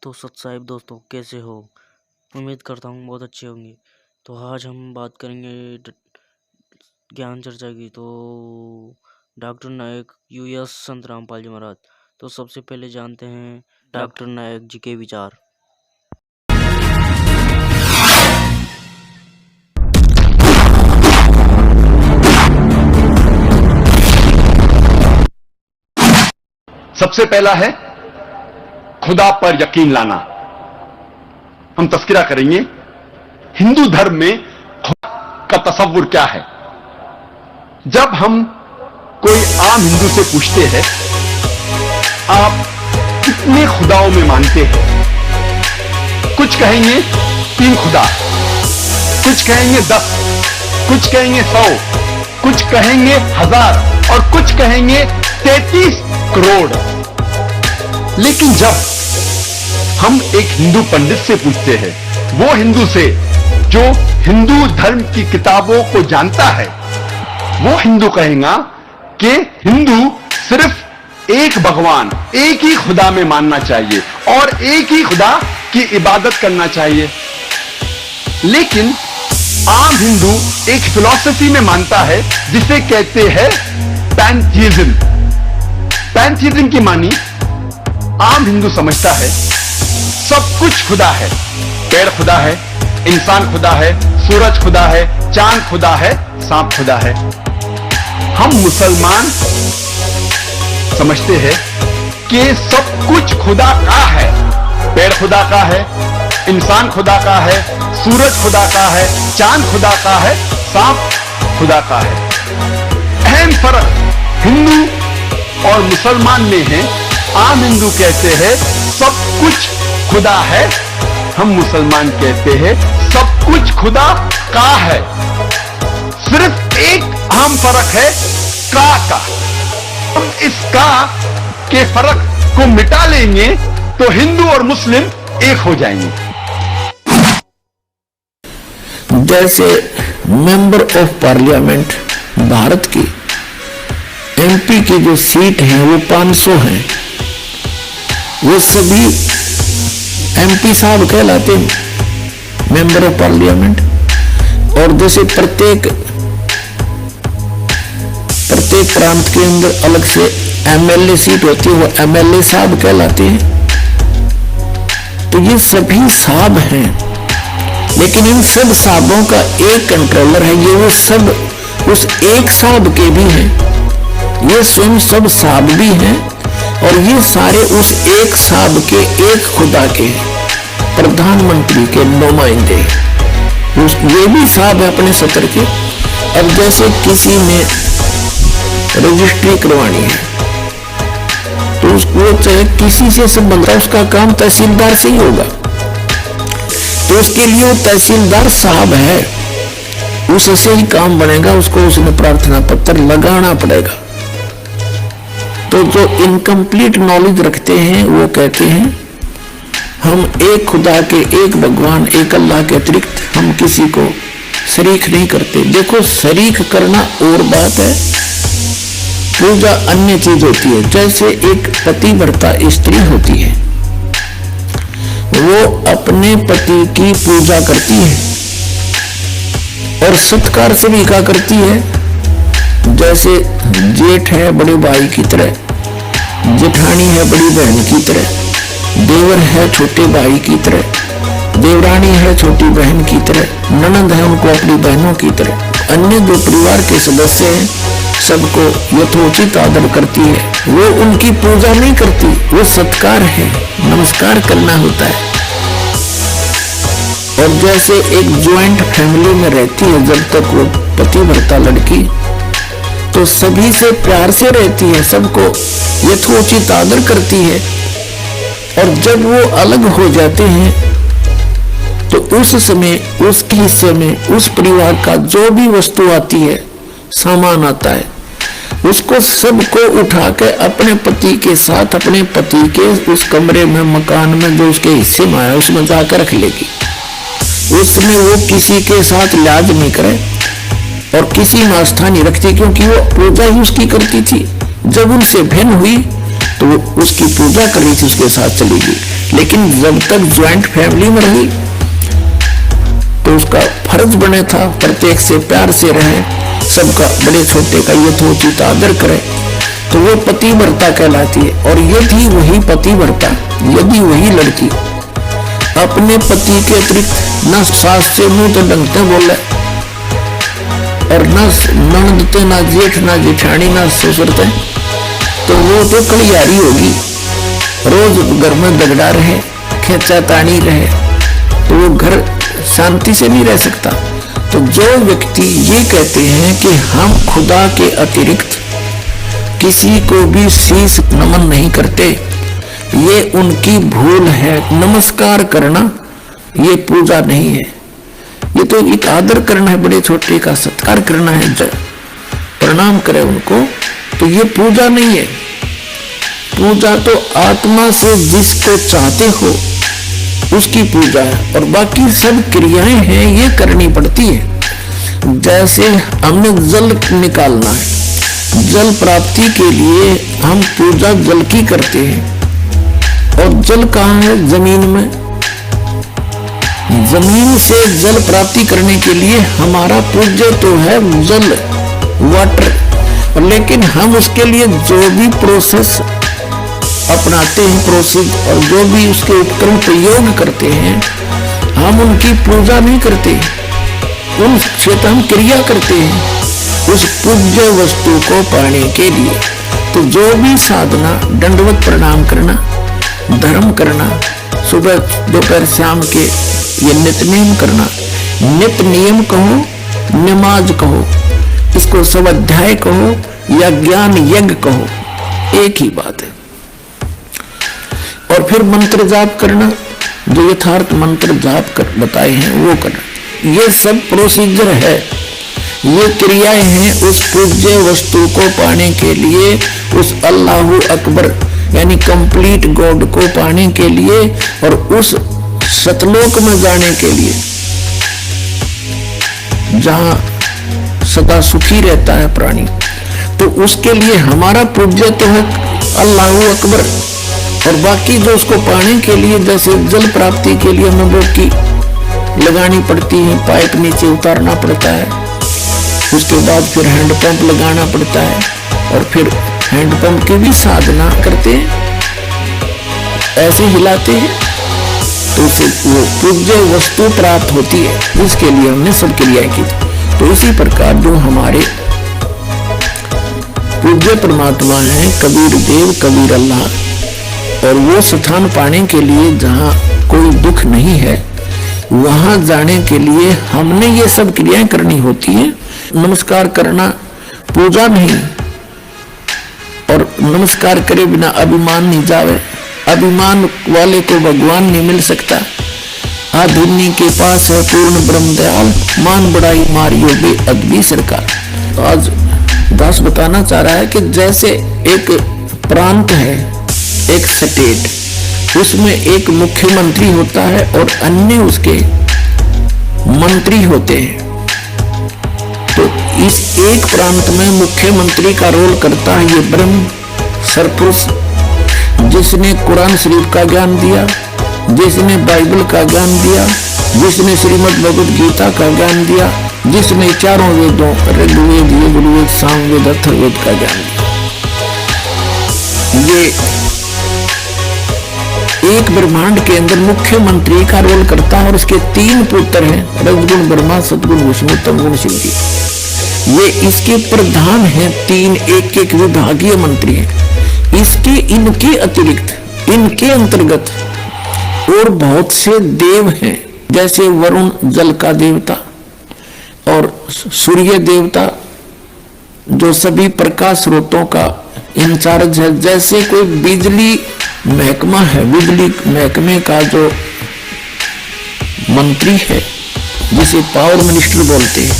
तो सत साहिब दोस्तों, कैसे हो? उम्मीद करता हूँ बहुत अच्छे होंगे। तो आज हम बात करेंगे ज्ञान चर्चा की। तो डॉक्टर नायक यूएस संत रामपाल जी महाराज। तो सबसे पहले जानते हैं डॉक्टर नायक जी के विचार। सबसे पहला है खुदा पर यकीन लाना। हम तस्करा करेंगे हिंदू धर्म में खुदा का तसव्वुर क्या है। जब हम कोई आम हिंदू से पूछते हैं आप कितने खुदाओं में मानते हैं, कुछ कहेंगे 3 खुदा, कुछ कहेंगे 10, कुछ कहेंगे 100, कुछ कहेंगे 1000 और कुछ कहेंगे 33 करोड़। लेकिन जब हम एक हिंदू पंडित से पूछते हैं, वो हिंदू से जो हिंदू धर्म की किताबों को जानता है, वो हिंदू कहेगा कि हिंदू सिर्फ एक भगवान, एक ही खुदा में मानना चाहिए और एक ही खुदा की इबादत करना चाहिए। लेकिन आम हिंदू एक फिलॉसफी में मानता है जिसे कहते हैं पैंथीइज्म। पैंथीइज्म की मानी आम हिंदू समझता है सब कुछ खुदा है। पेड़ खुदा है, इंसान खुदा है, सूरज खुदा है, चांद खुदा है, सांप खुदा है। हम मुसलमान समझते हैं कि सब कुछ खुदा का है। पेड़ खुदा का है, इंसान खुदा का है, सूरज खुदा का है, चांद खुदा का है, सांप खुदा का है। अहम फर्क हिंदू और मुसलमान में है। आम हिंदू कहते हैं सब कुछ खुदा है, हम मुसलमान कहते हैं सब कुछ खुदा का है। सिर्फ एक अहम फर्क है का। हम इस का के फर्क को मिटा लेंगे तो हिंदू और मुस्लिम एक हो जाएंगे। जैसे मेंबर ऑफ पार्लियामेंट भारत की एमपी की जो सीट है वो 500 हैं, वो सभी एमपी साहब कहलाते हैं, मेंबर ऑफ पार्लियामेंट। और जैसे प्रत्येक प्रांत के अंदर अलग से एमएलए सीट होती है, वो एमएलए साहब कहलाते हैं। तो ये सभी साहब हैं, लेकिन इन सब साहबों का एक कंट्रोलर है। ये वो सब उस एक साहब के भी हैं, ये स्वयं सब साहब भी हैं और ये सारे उस एक साहब के, एक खुदा के प्रधानमंत्री के नुमाइंदे। ये भी साहब है अपने सत्र के। अब जैसे किसी ने रजिस्ट्री करवानी है तो उसको चाहे किसी से संबंध है, उसका काम तहसीलदार से ही होगा, तो उसके लिए वो तहसीलदार साहब है, उससे ही काम बनेगा। उसको उसने प्रार्थना पत्र लगाना पड़ेगा। तो जो इनकम्प्लीट नॉलेज रखते हैं वो कहते हैं हम एक खुदा के, एक भगवान, एक अल्लाह के अतिरिक्त हम किसी को शरीक नहीं करते। देखो, शरीक करना और बात है, पूजा अन्य चीज होती है। जैसे एक पतिव्रता स्त्री होती है, वो अपने पति की पूजा करती है और सत्कार स्वीकार करती है। जैसे जेठ है बड़े भाई की तरह, जेठानी है बड़ी बहन की तरह, देवर है छोटे भाई की तरह, देवरानी है छोटी बहन की तरह, ननंद है उनको अपनी बहनों की तरह। अन्य जो परिवार के सदस्य हैं सबको यथोचित आदर करती है। वो उनकी पूजा नहीं करती, वो सत्कार है, नमस्कार करना होता है। और जैसे एक ज्वाइंट फैमिली में रहती है, जब तक वो पतिव्रता लड़की तो सभी से प्यार से रहती है, सबको यथोचित आदर करती है। और जब वो अलग हो जाते हैं तो उस समय उसके हिस्से में उस परिवार का जो भी वस्तु आती है, सामान आता है, उसको सबको उठा के अपने पति के साथ, अपने पति के उस कमरे में, मकान में जो उसके हिस्से में आया उसमें जाकर रख लेगी। उसमें वो किसी के साथ लिहाज नहीं करे और किसी में आस्था नहीं रखती, क्योंकि वो पूजा ही उसकी करती थी। जब उनसे भिन्न हुई तो वो उसकी पूजा कर रही थी, उसके साथ चली गई। लेकिन जब तक ज्वाइंट फैमिली में रही तो उसका फर्ज बने था प्रत्येक से प्यार से रहे, सबका बड़े छोटे का यथोचित आदर करे, तो वो पतिव्रता कहलाती है। और यदि वही पतिव्रता, यदि वही लड़की अपने पति के अतिरिक्त न सास से मुंह तो ढंगते बोले और न ननदते, ना जेठ, ना जेठानी, ना ससुरते, तो वो तो कलियारी होगी, रोज घर में दगड़ा रहे, खेचा तानी रहे, तो वो घर शांति से नहीं रह सकता। तो जो व्यक्ति ये कहते हैं कि हम खुदा के अतिरिक्त किसी को भी शीश नमन नहीं करते, ये उनकी भूल है। नमस्कार करना ये पूजा नहीं है, ये तो एक आदर करना है, बड़े छोटे का सत्कार करना है, जब प्रणाम करे उनको, तो ये पूजा नहीं है। पूजा तो आत्मा से जिसको चाहते हो उसकी पूजा है, और बाकी सब क्रियाएं हैं ये करनी पड़ती है। जैसे हमने जल निकालना है, जल प्राप्ति के लिए हम पूजा जल की करते हैं, और जल कहाँ है? जमीन में। जमीन से जल प्राप्ति करने के लिए हमारा पूज्य तो है जल, वाटर, लेकिन हम उसके लिए जो भी प्रोसेस अपनाते हैं, प्रोसेस, और जो भी उसके उपकरण प्रयोग करते हैं, हम उनकी पूजा नहीं करते, उन क्षेत्र हम क्रिया करते हैं उस पूज्य वस्तु को पाने के लिए। तो जो भी साधना, दंडवत प्रणाम करना, धर्म करना, सुबह दोपहर शाम के ये नित्य नियम करना, नित्य नियम कहो, नमाज कहो, इसको स्वाध्याय कहो या ज्ञान यज्ञ कहो, एक ही बात है। और फिर मंत्र जाप करना, जो यथार्थ मंत्र जाप कर बताए हैं वो करना, ये सब प्रोसीजर है, ये क्रियाएं हैं उस पूज्य वस्तु को पाने के लिए, उस अल्लाहु अकबर यानी कंप्लीट गॉड को पाने के लिए, और उस सतलोक में जाने के लिए जहां सदा सुखी रहता है प्राणी। तो उसके लिए हमारा पूज्य तो है अल्लाहु अकबर, और बाकी जो उसको पाने के लिए, जैसे जल प्राप्ति के लिए हमें बोकी लगानी पड़ती है, पाइप नीचे उतारना पड़ता है, उसके बाद फिर हैंडपंप लगाना पड़ता है, और फिर हैंडपंप की भी साधना करते हैं, ऐसे हिलाते हैं, तो उससे वो पूज्य वस्तु प्राप्त होती है, जिसके लिए हमने सब क्रियाएं की। तो इसी प्रकार जो हमारे पूज्य परमात्मा है, कबीर देव, कबीर अल्लाह, और वो स्थान पाने के लिए जहाँ कोई दुख नहीं है, वहां जाने के लिए हमने ये सब क्रियाएं करनी होती है। नमस्कार करना पूजा नहीं, और नमस्कार करे बिना अभिमान नहीं जावे, अभिमान वाले को भगवान नहीं मिल सकता। आधुनिक के पास है पूर्ण ब्रह्म दयाल, मान बढ़ाई मारियो बे अदबी सरकार। तो आज दास बताना चाह रहा है कि जैसे एक प्रांत है, एक स्टेट, उसमें एक मुख्यमंत्री होता है और अन्य उसके मंत्री होते हैं। तो इस एक प्रांत में मुख्यमंत्री का रोल करता है ये ब्रह्म सरपुरुष, जिसने कुरान शरीफ का ज्ञान दिया, जिसने बाइबल का ज्ञान दिया, जिसने श्रीमद् भगवद गीता का ज्ञान दिया, जिसने चारों वेदों ऋग्वेद, यजुर्वेद, सामवेद, अथर्ववेद का ज्ञान दिया। ये एक ब्रह्मांड के अंदर मुख्यमंत्री का रोल करता है, और इसके 3 पुत्र हैं, रजगुण ब्रह्मा, सतगुण विष्णु, तमगुण शिव जी। ये इसके प्रधान हैं, 3 एक विभागीय मंत्री हैं। इसके इनके अतिरिक्त, इनके अंतर्गत और बहुत से देव हैं, जैसे वरुण जल का देवता, और सूर्य देवता जो सभी प्रकाश स्रोतों का इंचार्ज है। जैसे कोई बिजली महकमा है, बिजली महकमे का जो मंत्री है, जिसे पावर मिनिस्टर बोलते हैं,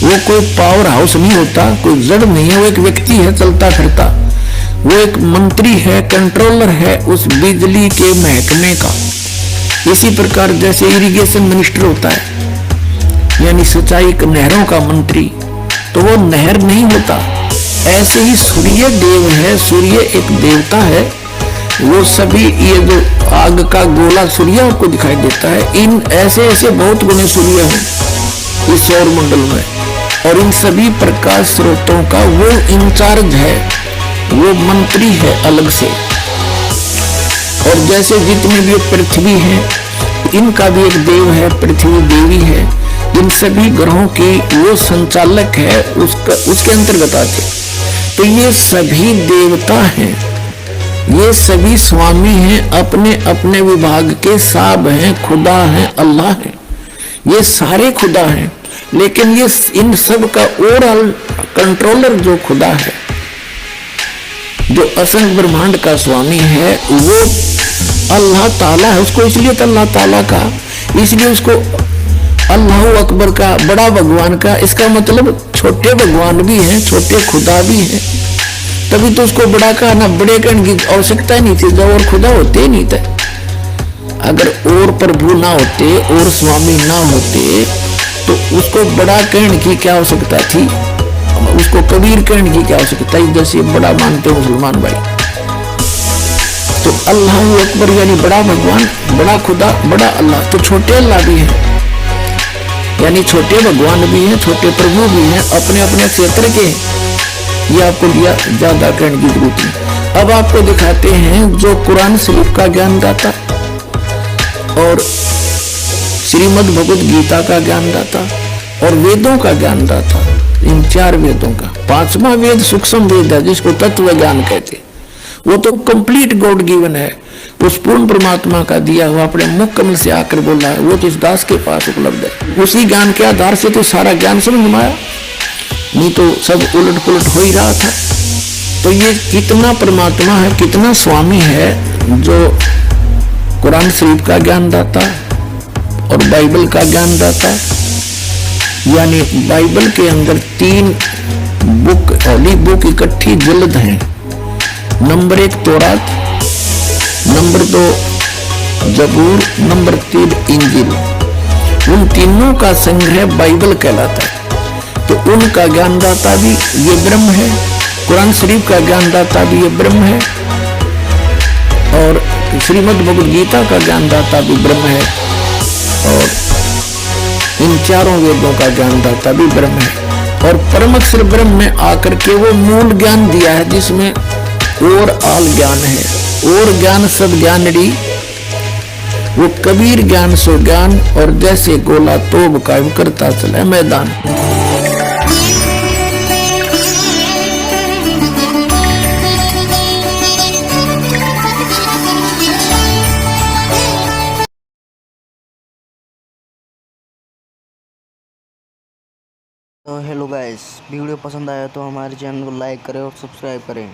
वो कोई पावर हाउस नहीं होता, कोई जड़ नहीं है, वो एक व्यक्ति है चलता फिरता, वो एक मंत्री है, कंट्रोलर है उस बिजली के महकमे का। इसी प्रकार जैसे इरिगेशन मिनिस्टर होता है, यानी सिंचाई नहरों का मंत्री, तो वो नहर नहीं होता, ऐसे ही सूर्य देव है, सूर्य एक देवता है। वो सभी ये जो आग का गोला सूर्य आपको दिखाई देता है, इन ऐसे ऐसे बहुत गुने सूर्य हैं इस सौर मंडल में, और इन सभी प्रकाश स्रोतों का वो इंचार्ज है, वो मंत्री है अलग से। और जैसे जितने भी पृथ्वी है, इनका भी एक देव है, पृथ्वी देवी है। इन सभी ग्रहों की वो संचालक है, उसके अंतर्गत आते। तो ये सभी देवता हैं, ये सभी स्वामी हैं, अपने अपने विभाग के साब हैं, खुदा हैं, अल्लाह हैं। ये सारे खुदा हैं, लेकिन ये इन सब का ओवरऑल कंट्रोलर जो खुदा है, जो असंख्य ब्रह्मांड का स्वामी है, वो अल्लाह ताला है। उसको इसलिए तो अल्लाह ताला का, इसलिए उसको अल्लाह अकबर का, बड़ा भगवान का। इसका मतलब छोटे भगवान भी हैं, छोटे खुदा भी हैं, तभी तो उसको बड़ा कहा ना। बड़े कहने की आवश्यकता ही नहीं थी, जब और खुदा होते ही नहीं थे। अगर और प्रभु ना होते और स्वामी ना होते तो उसको बड़ा कहने की क्या आवश्यकता थी, उसको कबीर कहने की क्या आवश्यकता है, जैसे बड़ा मानते मुसलमान भाई। तो अल्लाह अकबर यानी बड़ा भगवान, बड़ा खुदा, बड़ा अल्लाह। तो छोटे अल्लाह भी हैं, यानी छोटे भगवान भी हैं, छोटे प्रभु भी हैं, अपने अपने क्षेत्र के। ये आपको लिया ज्यादा कहने की जरूरत नहीं। अब आपको दिखाते हैं जो कुरान शरीफ का ज्ञान दाता और श्रीमद् भगवद गीता का ज्ञान दाता और वेदों का ज्ञान दाता, इन 4 वेदों का 5वां वेद सूक्ष्म वेद है, जिसको तत्व ज्ञान कहते। वो तो कंप्लीट गॉड गिवन है, उस पूर्ण परमात्मा का दिया हुआ, अपने मुख कमल से आकर बोला है, वो तो इस दास के पास उपलब्ध है। उसी ज्ञान के आधार से तो सारा ज्ञान समझ में आया, नहीं तो सब उलट पुलट हो ही रहा था। तो ये कितना परमात्मा है, कितना स्वामी है, जो कुरान शरीफ का ज्ञान दाता और बाइबल का ज्ञान दाता। यानी बाइबल के अंदर 3 बुक, होली बुक इकट्ठी जल्द हैं। नंबर 1 तौरात, नंबर 2 जबूर, नंबर 3 इंजील। उन तीनों का संग्रह बाइबल कहलाता है। तो उनका ज्ञानदाता भी ये ब्रह्म है, कुरान शरीफ का ज्ञानदाता भी ये ब्रह्म है, और श्रीमद् भगवद गीता का ज्ञानदाता भी ब्रह्म है, और इन 4 वेदों का ज्ञानदाता भी ब्रह्म है। और परम अक्षर ब्रह्म में आकर के वो मूल ज्ञान दिया है, जिसमें और आल ज्ञान है, और ज्ञान सब ज्ञानड़ी, वो कबीर ज्ञान सो ज्ञान, और जैसे गोला तोब कायम करता चले मैदान। तो हेलो गाइस, वीडियो पसंद आया तो हमारे चैनल को लाइक करें और सब्सक्राइब करें।